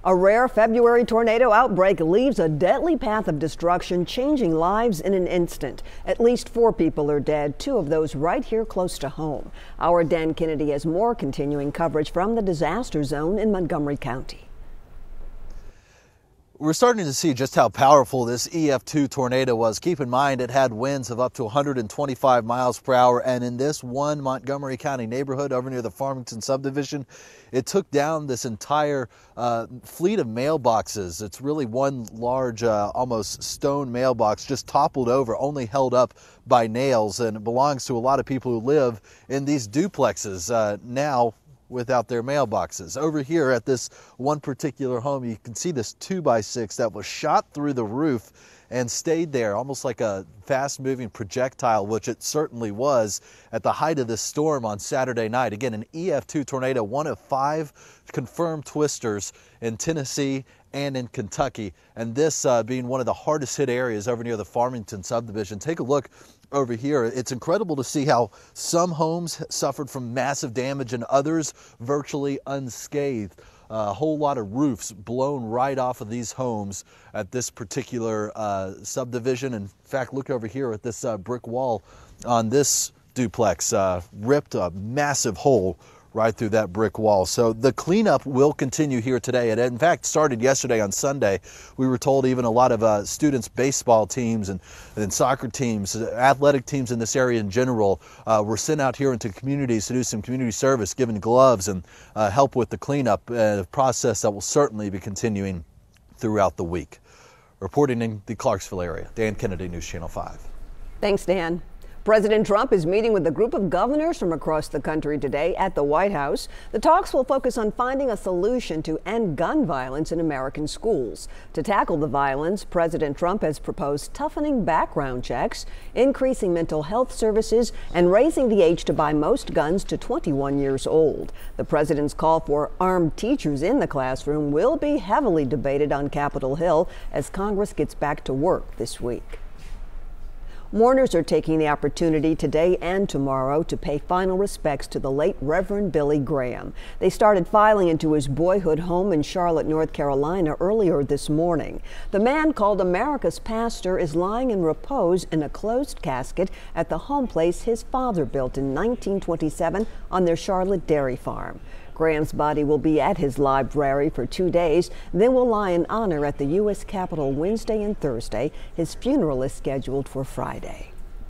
A rare February tornado outbreak leaves a deadly path of destruction, changing lives in an instant. At least 4 people are dead, 2 of those right here close to home. Our Dan Kennedy has more continuing coverage from the disaster zone in Montgomery County. We're starting to see just how powerful this EF2 tornado was. Keep in mind it had winds of up to 125 miles per hour, and in this one Montgomery County neighborhood over near the Farmington subdivision, it took down this entire fleet of mailboxes. It's really one large, almost stone mailbox just toppled over, only held up by nails, and it belongs to a lot of people who live in these duplexes now without their mailboxes. Over here at this one particular home, you can see this 2x6 that was shot through the roof and stayed there almost like a fast-moving projectile, which it certainly was at the height of this storm on Saturday night. Again, an EF2 tornado, one of 5 confirmed twisters in Tennessee and in Kentucky, and this being one of the hardest hit areas over near the Farmington subdivision. Take a look over here. It's incredible to see how some homes suffered from massive damage and others virtually unscathed. A whole lot of roofs blown right off of these homes at this particular subdivision. In fact, look over here at this brick wall on this duplex, ripped a massive hole right through that brick wall. So the cleanup will continue here today. It in fact started yesterday on Sunday. We were told even a lot of students' baseball teams and soccer teams, athletic teams in this area in general, were sent out here into communities to do some community service, given gloves and help with the cleanup, a process that will certainly be continuing throughout the week. Reporting in the Clarksville area, Dan Kennedy, News Channel 5. Thanks, Dan. President Trump is meeting with a group of governors from across the country today at the White House. The talks will focus on finding a solution to end gun violence in American schools. To tackle the violence, President Trump has proposed toughening background checks, increasing mental health services, and raising the age to buy most guns to 21 years old. The president's call for armed teachers in the classroom will be heavily debated on Capitol Hill as Congress gets back to work this week. Mourners are taking the opportunity today and tomorrow to pay final respects to the late Reverend Billy Graham. They started filing into his boyhood home in Charlotte, North Carolina earlier this morning. The man, called America's pastor, is lying in repose in a closed casket at the home place his father built in 1927 on their Charlotte dairy farm. Graham's body will be at his library for 2 days, then will lie in honor at the U.S. Capitol Wednesday and Thursday. His funeral is scheduled for Friday.